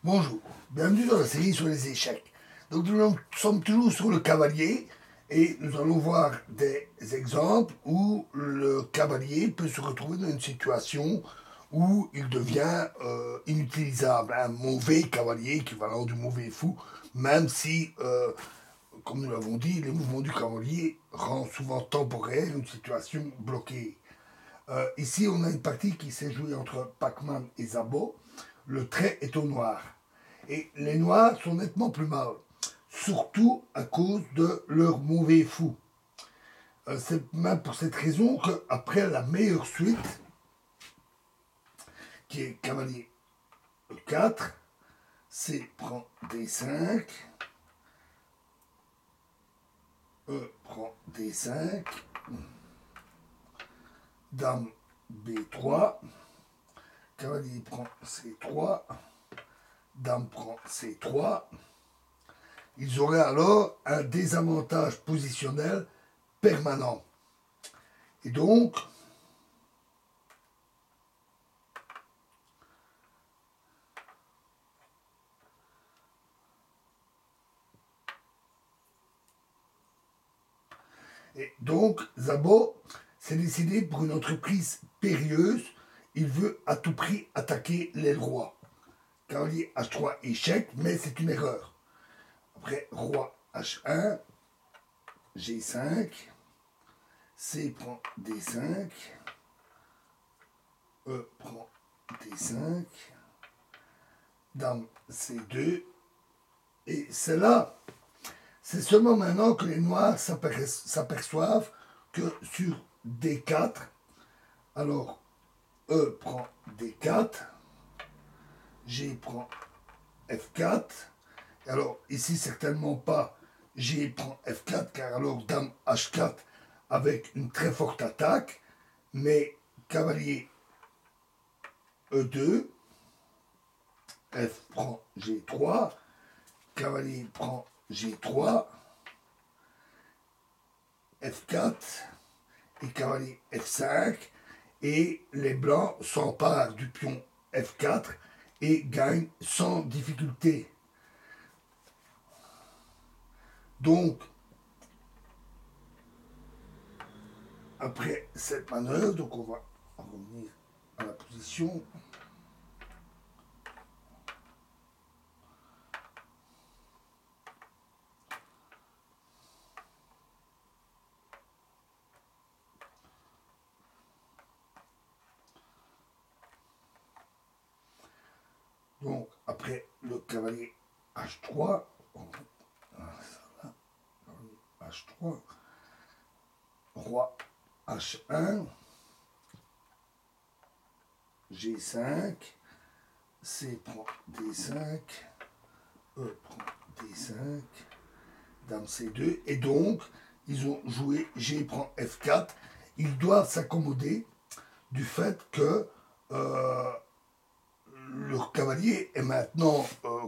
Bonjour, bienvenue dans la série sur les échecs. Donc nous sommes toujours sur le cavalier et nous allons voir des exemples où le cavalier peut se retrouver dans une situation où il devient inutilisable, un mauvais cavalier équivalent du mauvais fou, même si, comme nous l'avons dit, les mouvements du cavalier rendent souvent temporaire une situation bloquée. Ici, on a une partie qui s'est jouée entre Pac-Man et Zabo. Le trait est au noir. Et les noirs sont nettement plus mal, surtout à cause de leur mauvais fou. C'est même pour cette raison qu'après la meilleure suite, qui est cavalier E4, C prend D5, E prend D5, Dame B3, cavalier prend C3, Dame prend C3. Ils auraient alors un désavantage positionnel permanent. Et donc, Zabo s'est décidé pour une entreprise périlleuse. Il veut à tout prix attaquer l'aile roi. Cavalier H3 échec, mais c'est une erreur. Après, roi H1, G5, C prend D5, E prend D5, Dame C2, et c'est là, c'est seulement maintenant que les noirs s'aperçoivent que sur D4, alors E prend D4, G prend F4, alors ici certainement pas G prend F4, car alors Dame H4 avec une très forte attaque, mais cavalier E2, F prend G3, cavalier prend G3, F4 et cavalier F5, et les blancs s'emparent du pion F4 et gagnent sans difficulté. Donc, après cette manœuvre, donc on va revenir à la position. Donc, après le cavalier H3, H3, roi H1, G5, C prend D5, E prend D5, Dame C2, et donc ils ont joué G prend F4. Ils doivent s'accommoder du fait que leur cavalier est maintenant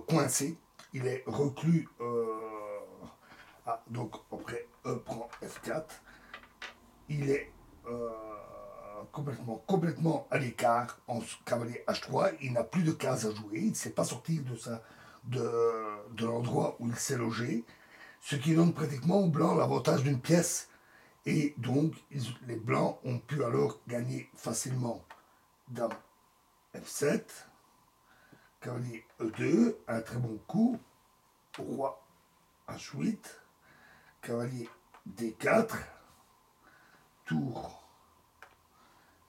coincé, il est reclus. Donc après E prend F4, il est complètement à l'écart en cavalier H3, il n'a plus de cases à jouer, il ne sait pas sortir de l'endroit où il s'est logé, ce qui donne pratiquement aux blancs l'avantage d'une pièce. Et donc, les blancs ont pu alors gagner facilement. Dame F7, cavalier E2, un très bon coup, roi H8, cavalier D4, tour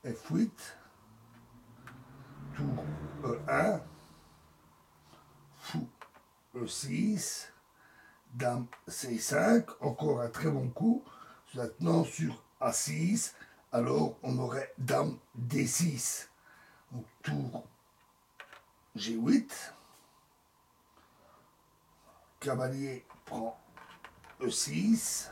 F8, tour E1, fou E6, dame C5, encore un très bon coup. Maintenant sur A6, alors on aurait dame D6. Donc tour G8, cavalier prend E6.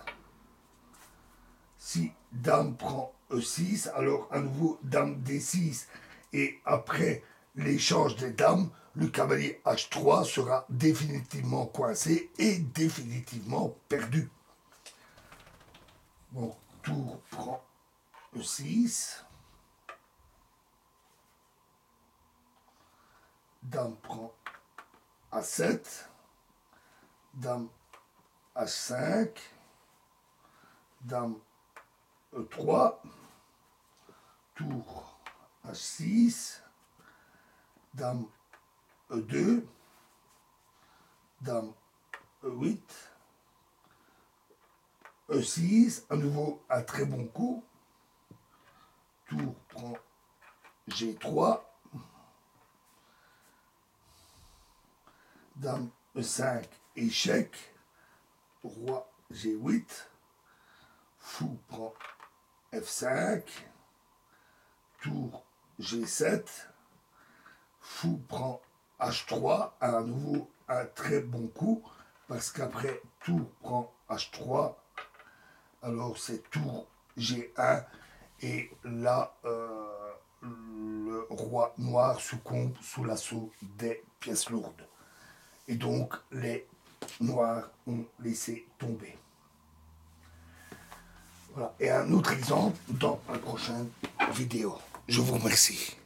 Si dame prend E6, alors à nouveau dame D6. Et après l'échange des dames, le cavalier H3 sera définitivement coincé et définitivement perdu. Donc tour prend E6. Dame prend A7, dame H5, dame E3, tour H6, dame E2, dame E8, E6, à nouveau un très bon coup, tour prend G3, dame E5, échec, roi G8, fou prend F5, tour G7, fou prend H3, à nouveau un très bon coup, parce qu'après tour prend H3, alors c'est tour G1, et là le roi noir succombe sous l'assaut des pièces lourdes. Et donc les noirs ont laissé tomber. Voilà. Et un autre exemple dans la prochaine vidéo. Je vous remercie.